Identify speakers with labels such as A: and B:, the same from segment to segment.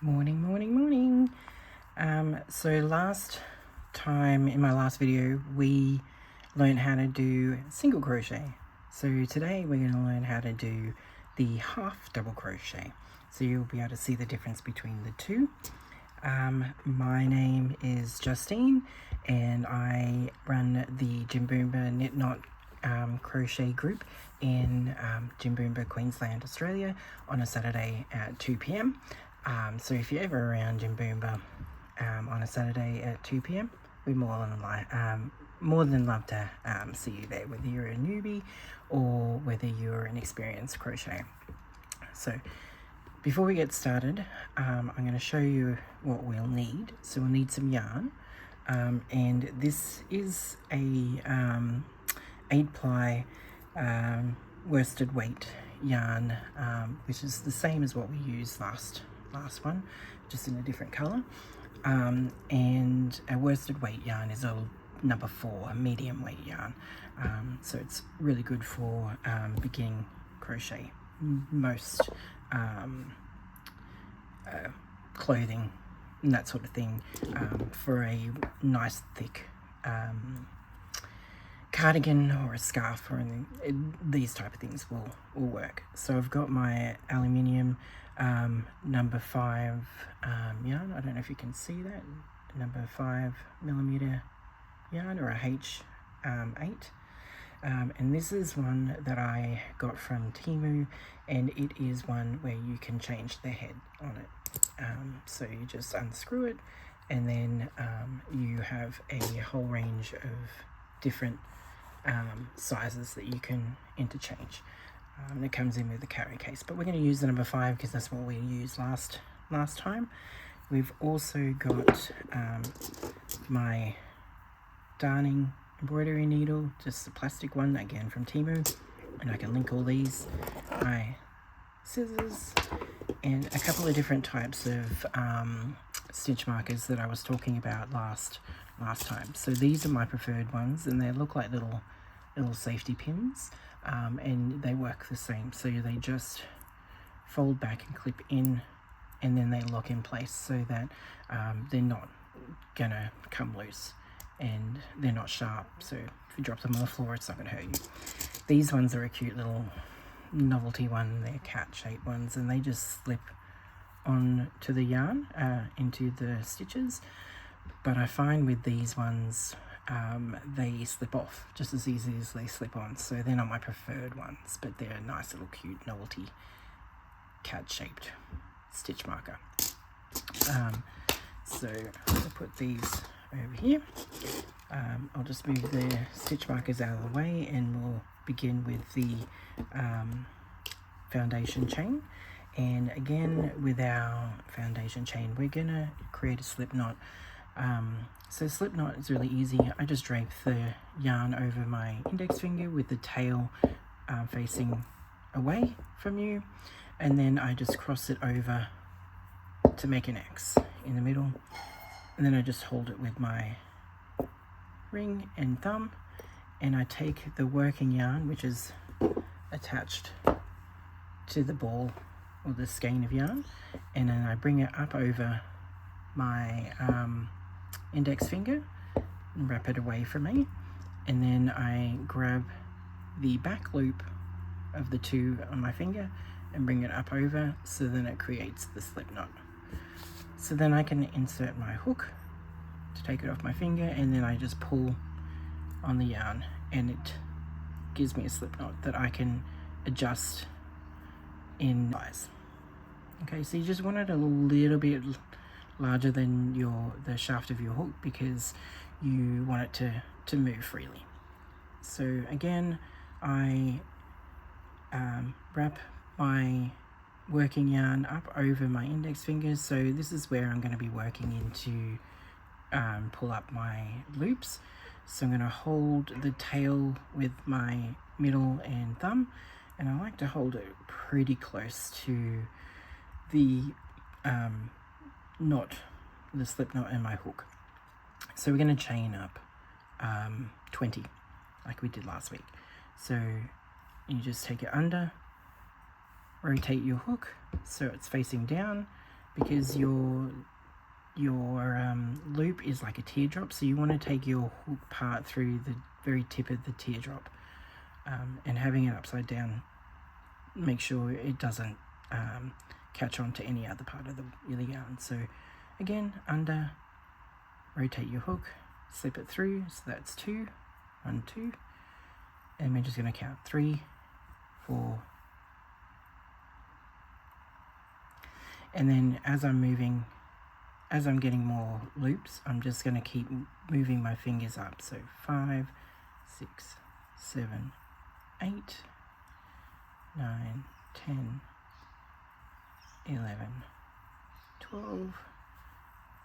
A: Morning, morning, morning. So last time in my last video we learned how to do single crochet. So today we're going to learn how to do the half double crochet. So you'll be able to see the difference between the two. My name is Justine and I run the Jimboomba Knit Knot crochet group in Jimboomba, Queensland, Australia on a Saturday at 2 p.m. So if you're ever around Jimboomba on a Saturday at 2 p.m, we're more than love to see you there, whether you're a newbie or whether you're an experienced crocheter. So before we get started, I'm going to show you what we'll need. So we'll need some yarn, and this is a 8-ply worsted weight yarn, which is the same as what we used last one, just in a different color. And a worsted weight yarn is a number 4, a medium weight yarn. So it's really good for beginning crochet. Most clothing and that sort of thing, for a nice thick cardigan or a scarf or anything, these type of things will work. So I've got my aluminium number 5 yarn. I don't know if you can see that, number 5mm yarn, or a H8. And this is one that I got from Temu, and it is one where you can change the head on it. So you just unscrew it, and then you have a whole range of different sizes that you can interchange. It comes in with the carry case, but we're going to use the number 5 because that's what we used last time. We've also got my darning embroidery needle, just a plastic one, again from Temu, and I can link all these, my scissors, and a couple of different types of stitch markers that I was talking about last time. So these are my preferred ones, and they look like little safety pins, and they work the same. So they just fold back and clip in, and then they lock in place so that they're not gonna come loose, and they're not sharp, so if you drop them on the floor it's not gonna hurt you. These ones are a cute little novelty one. They're cat-shaped ones, and they just slip onto the yarn, into the stitches. But I find with these ones, they slip off just as easy as they slip on, so they're not my preferred ones, but they're a nice little cute novelty cat-shaped stitch marker. So I'll put these over here. I'll just move the stitch markers out of the way, and we'll begin with the foundation chain. And again, with our foundation chain, we're gonna create a slip knot. So slip knot is really easy. I just drape the yarn over my index finger with the tail facing away from you, and then I just cross it over to make an X in the middle, and then I just hold it with my ring and thumb, and I take the working yarn, which is attached to the ball or the skein of yarn, and then I bring it up over my index finger and wrap it away from me, and then I grab the back loop of the two on my finger and bring it up over, so then it creates the slip knot. So then I can insert my hook to take it off my finger, and then I just pull on the yarn, and it gives me a slip knot that I can adjust in size. Okay, so you just want it a little bit larger than the shaft of your hook, because you want it to move freely. So again, I wrap my working yarn up over my index fingers. So this is where I'm going to be working into pull up my loops. So I'm going to hold the tail with my middle and thumb, and I like to hold it pretty close to the knot, the slip knot, and my hook. So we're going to chain up 20 like we did last week. So you just take it under, rotate your hook so it's facing down, because your loop is like a teardrop, so you want to take your hook part through the very tip of the teardrop, and having it upside down, make sure it doesn't catch on to any other part of the yarn. So again, under, rotate your hook, slip it through, so that's 2, 1, 2, and we're just going to count 3, 4, and then as I'm getting more loops, I'm just going to keep moving my fingers up. So 5, 6, 7, 8, 9, 10, 11, 12,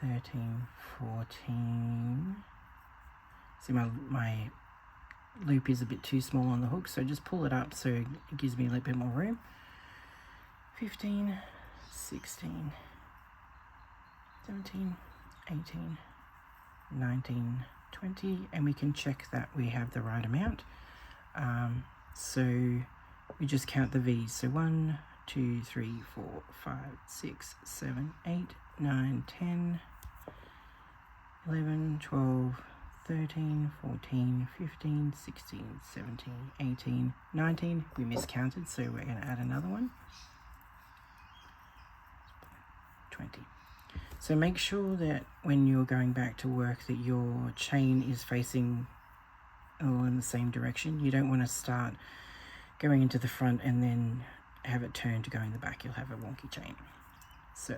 A: 13, 14. See, my loop is a bit too small on the hook, so just pull it up so it gives me a little bit more room. 15, 16, 17, 18, 19, 20, and we can check that we have the right amount. So we just count the V's. So 1, 2, 3, 4, 5, 6, 7, 8, 9, 10, 11, 12, 13, 14, 15, 16, 17, 18, 19. We miscounted, so we're going to add another one. 20. So make sure that when you're going back to work that your chain is facing all in the same direction. You don't want to start going into the front and then have it turn to go in the back. You'll have a wonky chain. So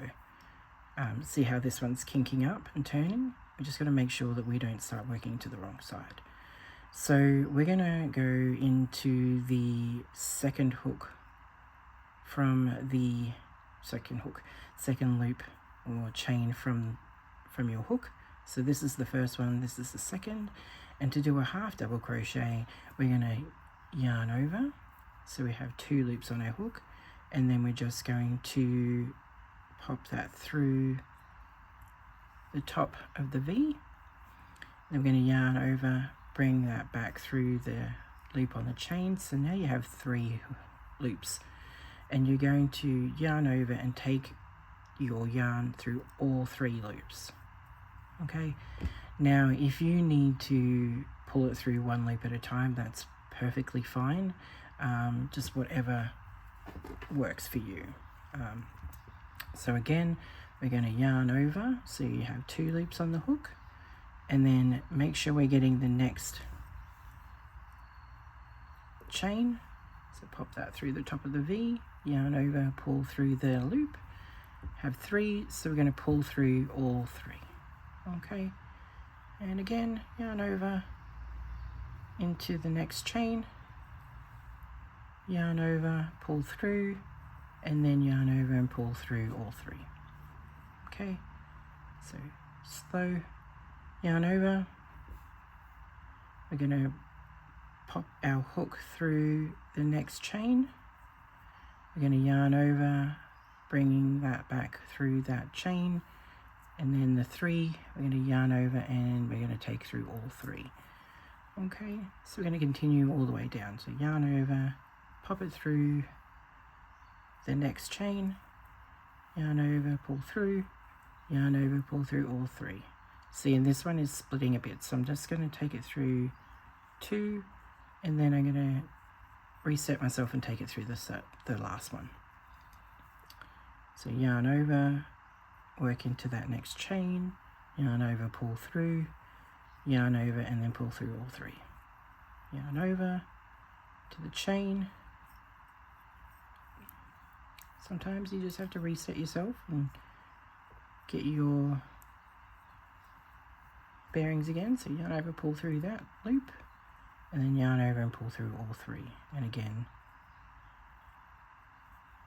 A: see how this one's kinking up and turning? We're just going to make sure that we don't start working to the wrong side. So we're going to go into the second hook from the second loop or chain from your hook. So this is the first one, this is the second, and to do a half double crochet we're going to yarn over, so we have 2 loops on our hook, and then we're just going to pop that through the top of the V. Then we're going to yarn over, bring that back through the loop on the chain, so now you have 3 loops, and you're going to yarn over and take your yarn through all 3 loops. Okay, now if you need to pull it through 1 loop at a time, that's perfectly fine, just whatever works for you. So again, we're going to yarn over, so you have 2 loops on the hook, and then make sure we're getting the next chain, so pop that through the top of the V, yarn over, pull through the loop, have 3, so we're going to pull through all 3. Okay, and again, yarn over into the next chain, yarn over, pull through, and then yarn over and pull through all 3. Okay, so slow, yarn over, we're going to pop our hook through the next chain, we're going to yarn over, bringing that back through that chain, and then the 3 we're going to yarn over and we're going to take through all 3. Okay, so we're going to continue all the way down, so yarn over, pop it through the next chain, yarn over, pull through, yarn over, pull through all 3. See, and this one is splitting a bit, so I'm just going to take it through 2, and then I'm going to reset myself and take it through the last one. So yarn over, work into that next chain, yarn over, pull through, yarn over, and then pull through all 3. Yarn over to the chain. Sometimes you just have to reset yourself and get your bearings again. So yarn over, pull through that loop, and then yarn over and pull through all 3. And again,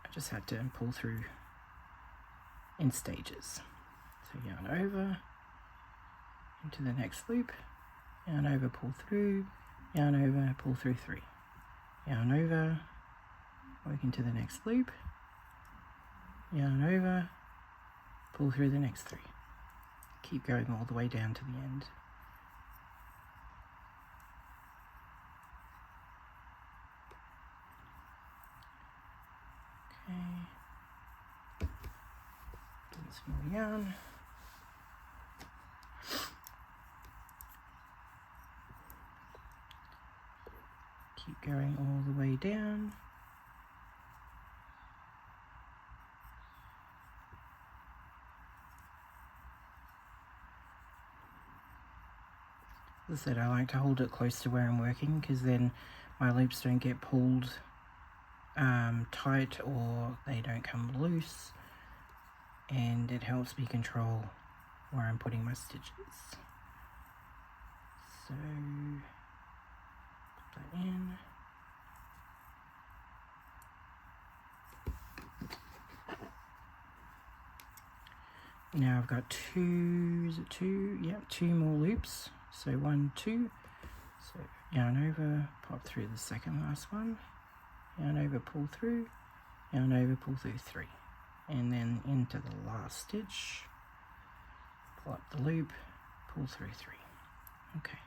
A: I just had to pull through in stages. So yarn over into the next loop, yarn over, pull through, yarn over, pull through 3, yarn over, work into the next loop, yarn over, pull through the next 3. Keep going all the way down to the end. Okay. some more yarn. Keep going all the way down. As I said, I like to hold it close to where I'm working because then my loops don't get pulled tight or they don't come loose, and it helps me control where I'm putting my stitches. So put that in. Now I've got two, is it two? Yep, two more loops. So 1, 2. So yarn over, pop through the second last one, yarn over, pull through, yarn over, pull through 3, and then into the last stitch, pull up the loop, pull through 3. Okay,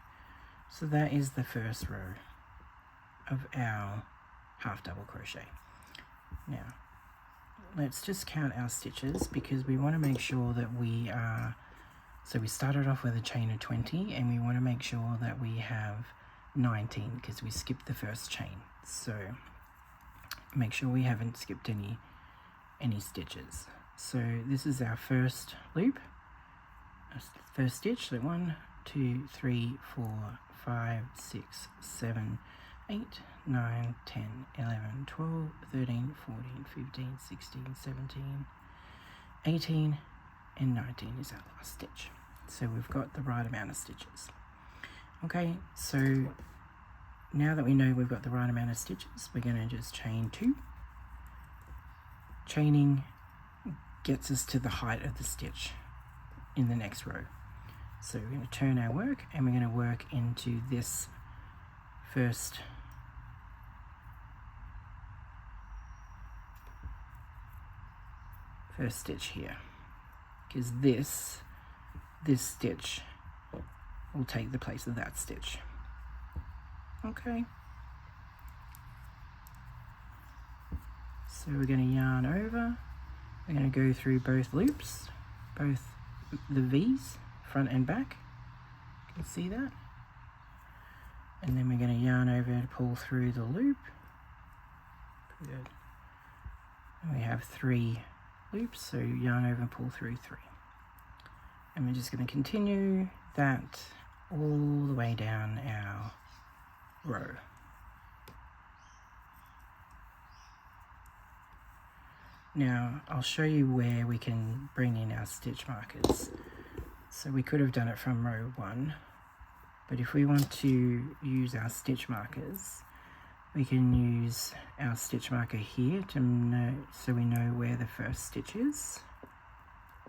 A: so that is the first row of our half double crochet. Now let's just count our stitches because we want to make sure that we are, so we started off with a chain of 20 and we want to make sure that we have 19 because we skipped the first chain. So make sure we haven't skipped any stitches. So this is our first loop, first stitch. So 1, 2, 3, 4, 5, 6, 7, 8, 9, 10, 11, 12, 13, 14, 15, 16, 17, 18, and 19 is our last stitch. So we've got the right amount of stitches. Okay, so now that we know we've got the right amount of stitches, we're going to just chain 2. Chaining gets us to the height of the stitch in the next row. So we're going to turn our work and we're going to work into this first stitch here, because this stitch will take the place of that stitch. Okay, so we're going to yarn over, we're going to go through both loops, both the V's, front and back, you can see that, and then we're going to yarn over to pull through the loop. Good. And we have 3 loops, so yarn over and pull through 3, and we're just going to continue that all the way down our row. Now I'll show you where we can bring in our stitch markers. So we could have done it from row 1, but if we want to use our stitch markers, we can use our stitch marker here to know, so we know where the first stitch is,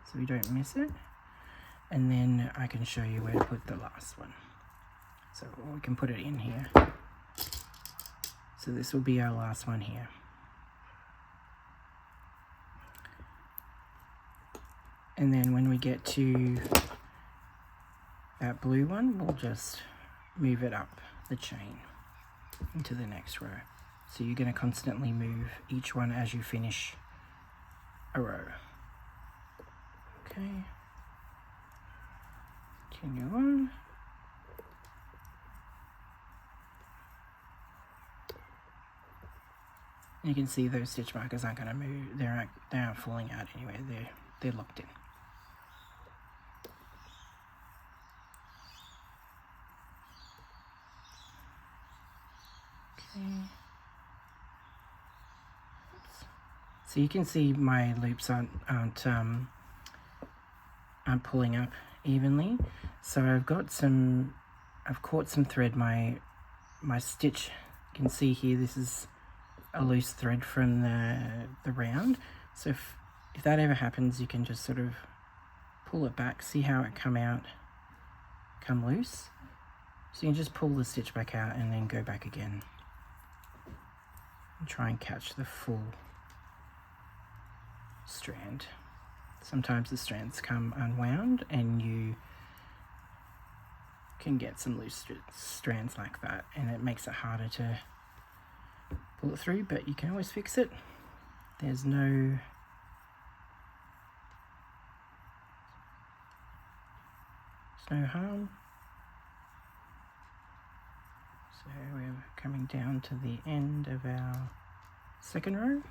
A: so we don't miss it. And then I can show you where to put the last one. So we can put it in here. So this will be our last one here. And then when we get to that blue one, we'll just move it up the chain into the next row. So you're going to constantly move each one as you finish a row. Okay. Continue on. You can see those stitch markers aren't going to move. They aren't falling out anyway. They're locked in. Okay. So you can see my loops aren't pulling up evenly. So I've caught some thread. My stitch, you can see here, this is a loose thread from the round. So if that ever happens, you can just sort of pull it back, see how it come loose. So you can just pull the stitch back out and then go back again and try and catch the full strand. Sometimes the strands come unwound and you can get some loose strands like that, and it makes it harder to pull it through, but you can always fix it. There's no no harm. So we're coming down to the end of our second row.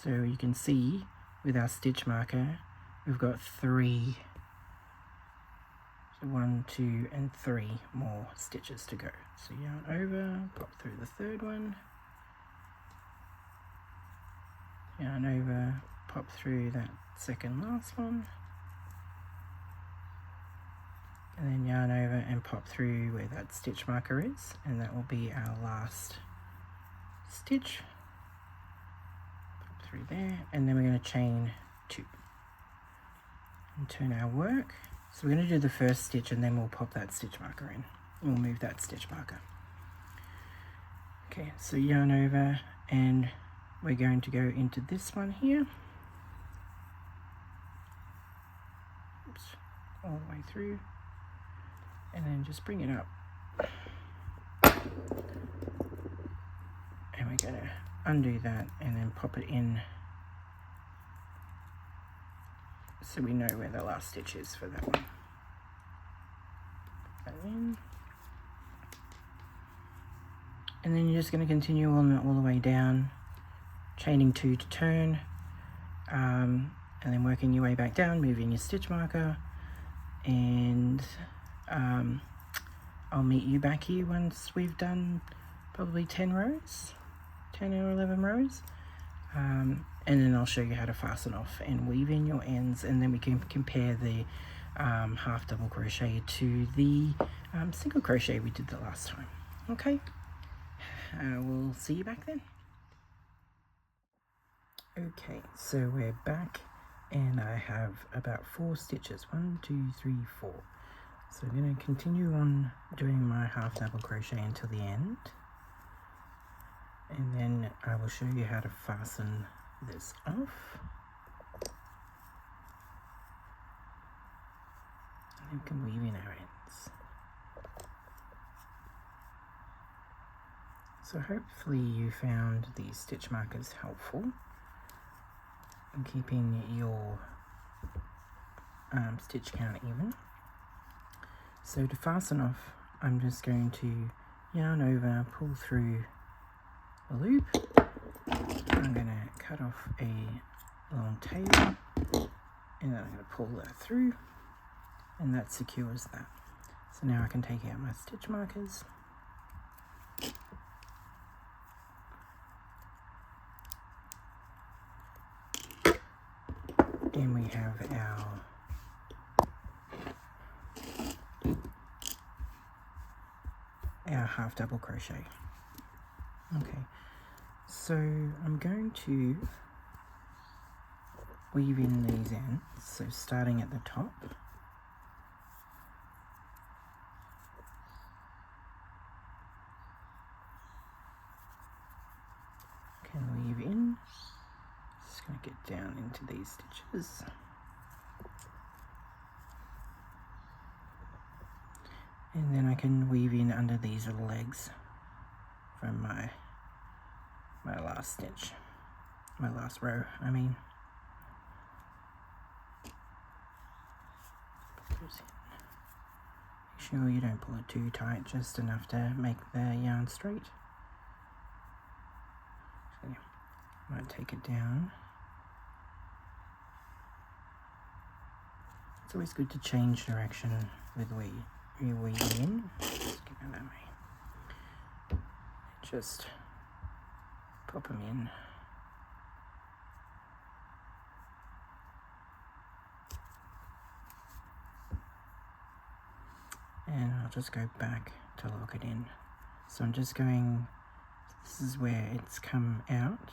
A: So you can see with our stitch marker, we've got 3, so 1, 2, and 3 more stitches to go. So yarn over, pop through the third one, yarn over, pop through that second last one, and then yarn over and pop through where that stitch marker is, and that will be our last stitch. Through there, and then we're going to chain 2 and turn our work. So we're going to do the first stitch and then we'll pop that stitch marker in. We'll move that stitch marker. Okay, so yarn over and we're going to go into this one here. Oops, all the way through, and then just bring it up. And we're going to undo that and then pop it in so we know where the last stitch is for that one. And then you're just going to continue on all the way down, chaining 2 to turn, and then working your way back down, moving your stitch marker, and I'll meet you back here once we've done probably 10 rows. 10 or 11 rows, and then I'll show you how to fasten off and weave in your ends, and then we can compare the half double crochet to the single crochet we did the last time. Okay, we'll see you back then. Okay, so we're back and I have about 4 stitches, 1, 2, 3, 4. So I'm going to continue on doing my half double crochet until the end. And then I will show you how to fasten this off. And we can weave in our ends. So hopefully you found these stitch markers helpful in keeping your stitch count even. So to fasten off, I'm just going to yarn over, pull through the loop. I'm going to cut off a long tail, and then I'm going to pull that through, and that secures that. So now I can take out my stitch markers. And we have our half double crochet. Okay, so I'm going to weave in these ends, so starting at the top. Can weave in, just going to get down into these stitches. And then I can weave in under these little legs from my last stitch, my last row, I mean. Make sure you don't pull it too tight, just enough to make the yarn straight. So I might take it down. It's always good to change direction with where you're weaving in. Just get it that way. Just pop them in. And I'll just go back to lock it in. So I'm just going, this is where it's come out,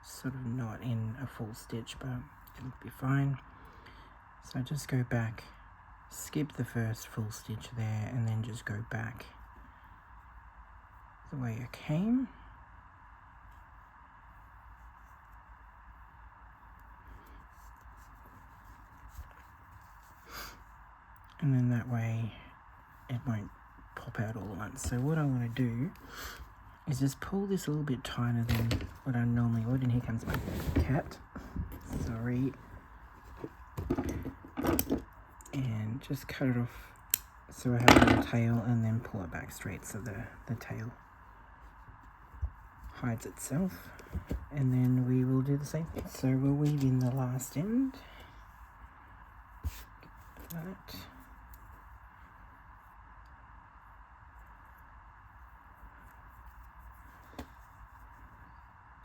A: sort of not in a full stitch, but it'll be fine. So I just go back, skip the first full stitch there, and then just go back the way I came. And then that way it won't pop out all at once. So what I want to do is just pull this a little bit tighter than what I normally would. And here comes my cat. Sorry. And just cut it off so I have a little tail, and then pull it back straight so the tail hides itself. And then we will do the same thing. So we'll weave in the last end. That.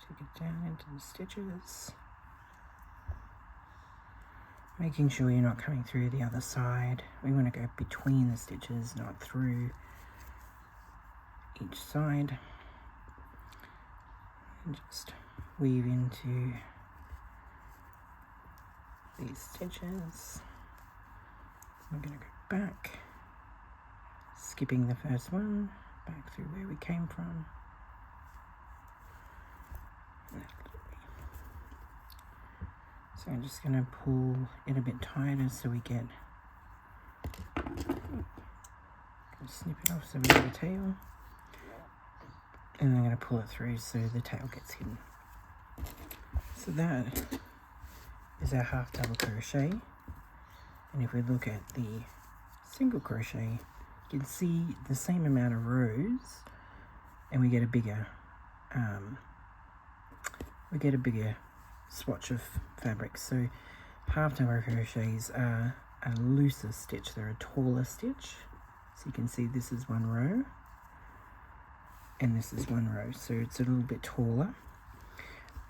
A: Take it down into the stitches. Making sure you're not coming through the other side. We want to go between the stitches, not through each side. And just weave into these stitches. We're going to go back, skipping the first one, back through where we came from. So I'm just going to pull it a bit tighter so we get, snip it off so we get a tail. And I'm going to pull it through so the tail gets hidden. So that is our half double crochet. And if we look at the single crochet, you can see the same amount of rows, and we get a bigger swatch of fabric. So half double crochets are a looser stitch, they're a taller stitch. So you can see this is one row and this is one row, so it's a little bit taller,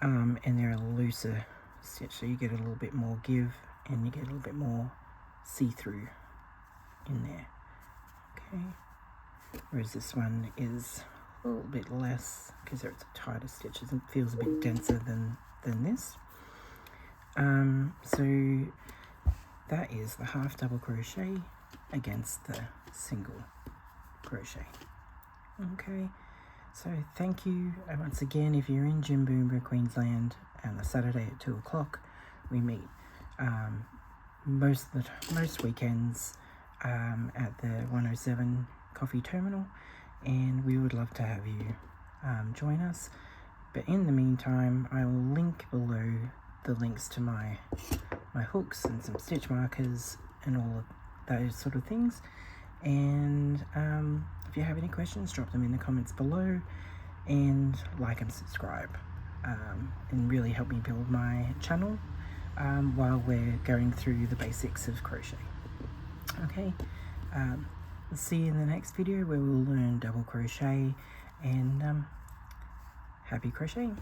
A: and they're a looser stitch, so you get a little bit more give and you get a little bit more see-through in there. Okay, whereas this one is a little bit less because it's a tighter stitches and feels a bit denser than this. So that is the half double crochet against the single crochet. Okay, so thank you once again. If you're in Jimboomba, Queensland, on a Saturday at 2 o'clock, we meet most weekends at the 107 Coffee Terminal, and we would love to have you join us. But in the meantime, I will link below the links to my hooks and some stitch markers and all of those sort of things. And if you have any questions, drop them in the comments below, and like and subscribe, and really help me build my channel while we're going through the basics of crochet. Okay, we'll see you in the next video where we'll learn double crochet, and happy crocheting.